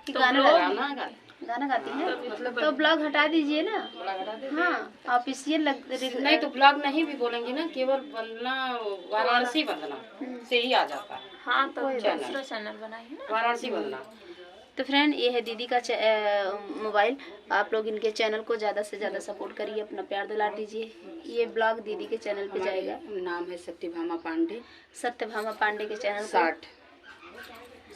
कि गाना गाती हैं मतलब तो ब्लॉग हटा दीजिए ना। हाँ ऑफिशियल नहीं तो ब्लॉग नहीं भी बोलेंगे ना, केवल वंदना वाराणसी वंदना से ही आ जाता है। हाँ तो दूसरा चैनल बनाइए ना, वाराणसी वंदना। तो फ्रेंड ये है दीदी का मोबाइल। आप लोग इनके चैनल को ज़्यादा से ज़्यादा सपोर्ट करिए, अपना प्यार दिलार दीजिए। ये ब्लॉग दीदी के चैनल पे जाएगा। नाम है सत्यभामा पांडे। सत्यभामा पांडे के चैनल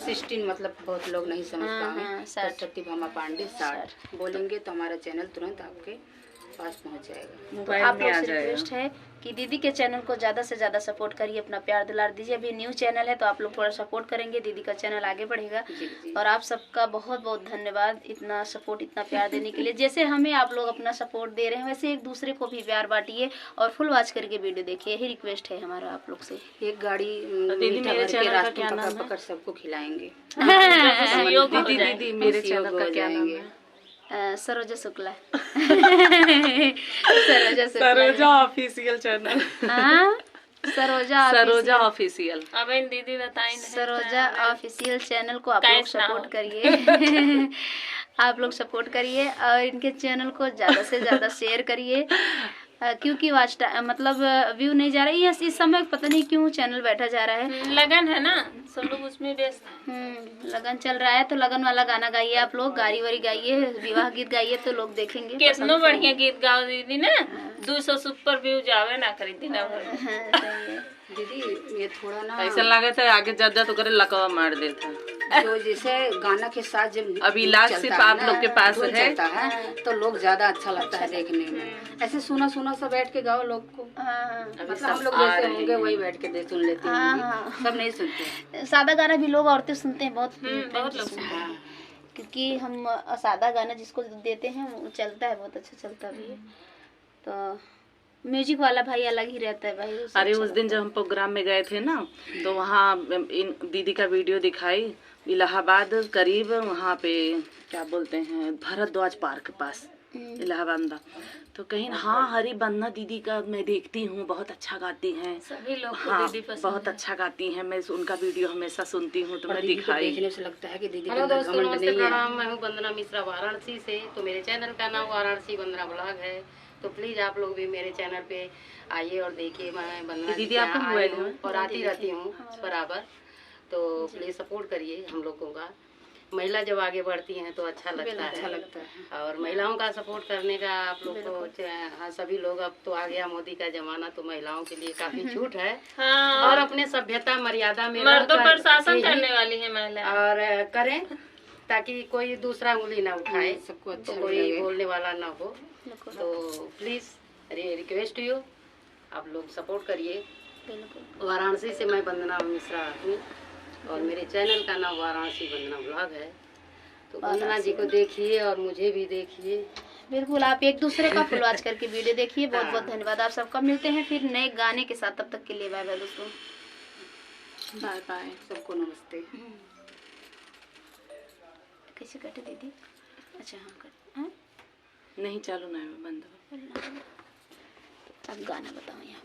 16 मतलब बहुत लोग नहीं समझ पाएंगे। तो सत्यभामा पांडे 60 बोलेंगे तो हमारा चैनल तुरंत आपके पास पहुंच जाएगा। तो आप लोग से रिक्वेस्ट है कि दीदी के चैनल को ज़्यादा से ज़्यादा सपोर्ट करिए, अपना प्यार दिलार दीजिए। अभी न्यू चैनल है तो आप लोग थोड़ा सपोर्ट करेंगे, दीदी का चैनल आगे बढ़ेगा। और आप सबका बहुत बहुत धन्यवाद इतना सपोर्ट, इतना प्यार देने के लिए। जैसे हमें आप लोग अपना सपोर्ट दे रहे हैं वैसे एक दूसरे को भी प्यार बांटिए और फुल वॉच करके वीडियो देखिए, यही रिक्वेस्ट है हमारा आप लोग से। एक गाड़ी दीदी मेरे चैनल का क्या नाम है? पकड़ सबको खिलाएंगे। दीदी मेरे चैनल का क्या नाम है? Saroja Shukla. Saroja official channel. Saroja official. अब इन दीदी बताएं। सरोजा ऑफिशियल चैनल को आप लोग सपोर्ट करिए। आप लोग सपोर्ट करिए और इनके चैनल को ज्यादा से ज्यादा शेयर करिए, क्योंकि वाच मतलब व्यू नहीं जा रही है इस समय, पता नहीं क्यों चैनल बैठा जा रहा है। लगन है ना, सब लोग उसमें व्यस्त हैं। लगन चल रहा है तो लगन वाला गाना गाइए आप लोग, गाड़ी वारी गाइए, विवाह गीत गाइए तो लोग देखेंगे। कितना बढ़िया गीत गाओ दीदी ना, 200 सुपर व्यू जावे ना करी दिन भर। दीदी ये थोड़ा ना ऐसा लगा था आगे ज्यादा तो करे लकवा मार देता। जो जैसे गाना के साथ जब अभी इलाज सिर्फ आप लोग के पास है तो लोग ज्यादा अच्छा लगता है देखने में। ऐसे सुना सुना सा बैठ के गाओ लोग को। मतलब हम लोग जैसे होंगे वही बैठ के सुन लेते हैं, सब नहीं सुनते। सादा गाना भी लोग औरतें सुनते हैं, बहुत लोग सुनते हैं, क्योंकि हम सादा गाना जिसको देते हैं वो चलता है, बहुत अच्छा चलता भी है। तो म्यूजिक वाला भाई अलग ही रहता है भाई। अरे उस दिन जब हम प्रोग्राम में गए थे ना तो वहाँ इन दीदी का वीडियो दिखाई, इलाहाबाद करीब वहाँ पे क्या बोलते हैं भारद्वाज पार्क के पास इलाहाबाद। तो कहीं हाँ हरी बन्ना दीदी का मैं देखती हूँ, बहुत अच्छा गाती हैं सभी लोग। हाँ बहुत अच्छा गाती हैं, मैं उनका वीडियो हमेशा सुनती हूँ तो मैं दिखाई। देखने से लगता है कि दीदी। हेलो दोस्तों, नमस्ते प्रणाम। मैं हूँ वंदना मिश्रा वाराणसी से। तो मेरे चैनल का नाम वाराणसी वंदना ब्लॉग है, तो प्लीज आप लोग भी मेरे चैनल पे आइए और देखिए। मैं वंदना दीदी आपको मोबाइल और आती रहती हूँ बराबर, तो प्लीज सपोर्ट करिए हम लोगों का। महिला जब आगे बढ़ती हैं तो अच्छा लगता है। और महिलाओं का सपोर्ट करने का आप लोग को हाँ सभी लोग, अब तो आ गया मोदी का जमाना तो महिलाओं के लिए काफी छूट है। हाँ। और अपने सभ्यता मर्यादा में मर्दों पर शासन करने वाली है महिला, और करें ताकि कोई दूसरा उंगली ना उठाए, सबको अच्छा तो कोई बोलने वाला ना हो। तो प्लीज रिक्वेस्ट यू आप लोग सपोर्ट करिए। वाराणसी से मैं वंदना मिश्रा हूँ और मेरे चैनल का नाम वाराणसी वंदना ब्लॉग है। तो वंदना जी को देखिए और मुझे भी देखिए। बिल्कुल, आप एक दूसरे का फुल वॉच करके वीडियो देखिए। बहुत बहुत धन्यवाद आप सबका। मिलते हैं फिर नए गाने के साथ, तब तक के लिए बाय बाय दोस्तों। बाय बाय सबको नमस्ते। कैसे कटे दीदी? अच्छा हम कट नहीं चालू ना बंद। अब गाना बताओ यहाँ।